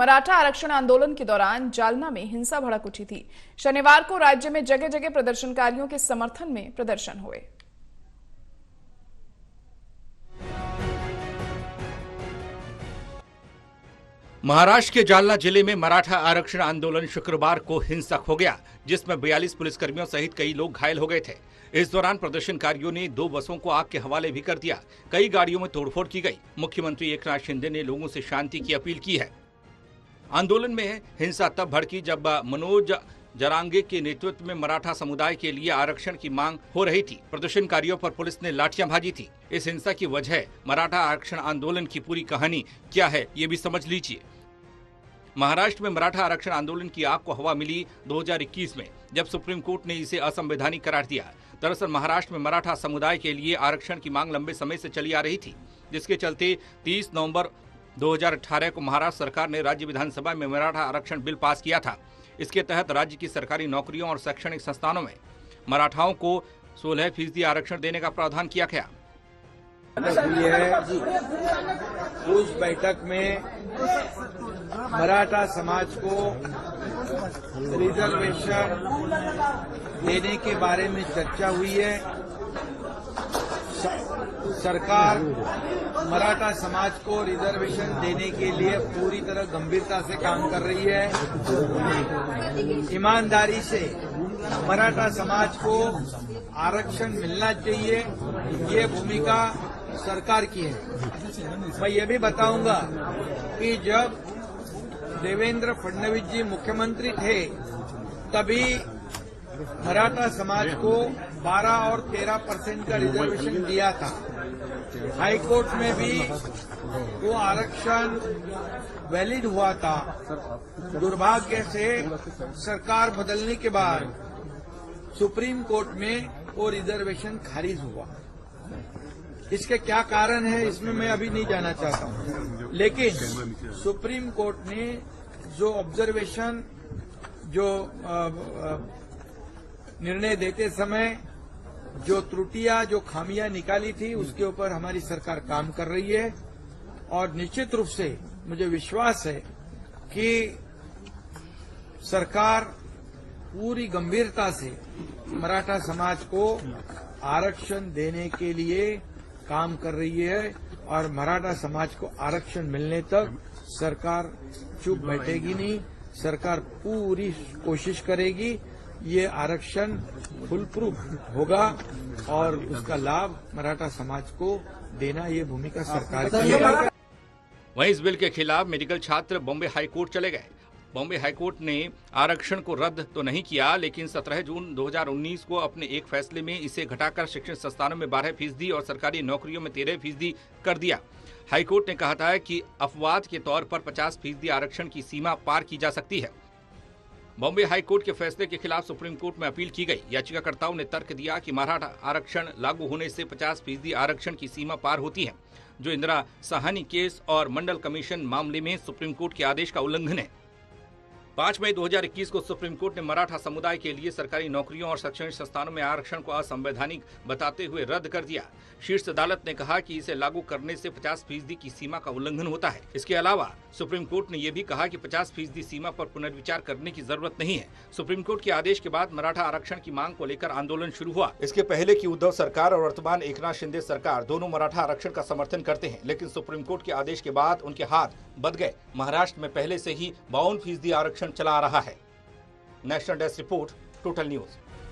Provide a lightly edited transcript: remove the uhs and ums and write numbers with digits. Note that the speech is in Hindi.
मराठा आरक्षण आंदोलन के दौरान जालना में हिंसा भड़क उठी थी। शनिवार को राज्य में जगह जगह प्रदर्शनकारियों के समर्थन में प्रदर्शन हुए। महाराष्ट्र के जालना जिले में मराठा आरक्षण आंदोलन शुक्रवार को हिंसक हो गया, जिसमें 42 पुलिसकर्मियों सहित कई लोग घायल हो गए थे। इस दौरान प्रदर्शनकारियों ने 2 बसों को आग के हवाले भी कर दिया। कई गाड़ियों में तोड़फोड़ की गई। मुख्यमंत्री एकनाथ शिंदे ने लोगों से शांति की अपील की है। आंदोलन में हिंसा तब भड़की जब मनोज जरांगे के नेतृत्व में मराठा समुदाय के लिए आरक्षण की मांग हो रही थी। प्रदर्शनकारियों पर पुलिस ने लाठियां भाजी थी। इस हिंसा की वजह मराठा आरक्षण आंदोलन की पूरी कहानी क्या है, ये भी समझ लीजिए। महाराष्ट्र में मराठा आरक्षण आंदोलन की आग को हवा मिली 2021 में, जब सुप्रीम कोर्ट ने इसे असंवैधानिक करार दिया। दरअसल महाराष्ट्र में मराठा समुदाय के लिए आरक्षण की मांग लंबे समय से चली आ रही थी, जिसके चलते 30 नवंबर 2018 को महाराष्ट्र सरकार ने राज्य विधानसभा में मराठा आरक्षण बिल पास किया था। इसके तहत राज्य की सरकारी नौकरियों और शैक्षणिक संस्थानों में मराठाओं को 16% आरक्षण देने का प्रावधान किया गया। उस बैठक में मराठा समाज को रिजर्वेशन देने के बारे में चर्चा हुई है। सरकार मराठा समाज को रिजर्वेशन देने के लिए पूरी तरह गंभीरता से काम कर रही है। ईमानदारी से मराठा समाज को आरक्षण मिलना चाहिए, ये भूमिका सरकार की है। मैं ये भी बताऊंगा कि जब देवेंद्र फडणवीस जी मुख्यमंत्री थे, तभी मराठा समाज को 12 और 13% का रिजर्वेशन दिया था। हाई कोर्ट में भी वो आरक्षण वैलिड हुआ था। दुर्भाग्य से सरकार बदलने के बाद सुप्रीम कोर्ट में वो रिजर्वेशन खारिज हुआ। इसके क्या कारण है, इसमें मैं अभी नहीं जाना चाहता हूं, लेकिन सुप्रीम कोर्ट ने जो ऑब्जर्वेशन, जो निर्णय देते समय जो त्रुटियां, जो खामियां निकाली थी, उसके ऊपर हमारी सरकार काम कर रही है। और निश्चित रूप से मुझे विश्वास है कि सरकार पूरी गंभीरता से मराठा समाज को आरक्षण देने के लिए काम कर रही है और मराठा समाज को आरक्षण मिलने तक सरकार चुप बैठेगी नहीं। सरकार पूरी कोशिश करेगी ये आरक्षण फुल प्रूफ होगा और उसका लाभ मराठा समाज को देना, ये भूमिका सरकार की है। वहीं इस बिल के खिलाफ मेडिकल छात्र बॉम्बे हाईकोर्ट चले गए। बॉम्बे हाईकोर्ट ने आरक्षण को रद्द तो नहीं किया, लेकिन 17 जून 2019 को अपने एक फैसले में इसे घटाकर शिक्षण संस्थानों में 12% और सरकारी नौकरियों में 13% कर दिया। हाईकोर्ट ने कहा था कि अपवाद के तौर पर 50% आरक्षण की सीमा पार की जा सकती है। बॉम्बे हाईकोर्ट के फैसले के खिलाफ सुप्रीम कोर्ट में अपील की गई। याचिकाकर्ताओं ने तर्क दिया कि मराठा आरक्षण लागू होने से 50% आरक्षण की सीमा पार होती है, जो इंदिरा साहनी केस और मंडल कमीशन मामले में सुप्रीम कोर्ट के आदेश का उल्लंघन है। 5 मई 2021 को सुप्रीम कोर्ट ने मराठा समुदाय के लिए सरकारी नौकरियों और शैक्षणिक संस्थानों में आरक्षण को असंवैधानिक बताते हुए रद्द कर दिया। शीर्ष अदालत ने कहा कि इसे लागू करने से 50% की सीमा का उल्लंघन होता है। इसके अलावा सुप्रीम कोर्ट ने यह भी कहा कि 50% सीमा पर पुनर्विचार करने की जरूरत नहीं है। सुप्रीम कोर्ट के आदेश के बाद मराठा आरक्षण की मांग को लेकर आंदोलन शुरू हुआ। इसके पहले की उद्धव सरकार और वर्तमान एकनाथ शिंदे सरकार दोनों मराठा आरक्षण का समर्थन करते हैं, लेकिन सुप्रीम कोर्ट के आदेश के बाद उनके हाथ बंध गए। महाराष्ट्र में पहले से ही 52% आरक्षण चला आ रहा है। National desk report, total news.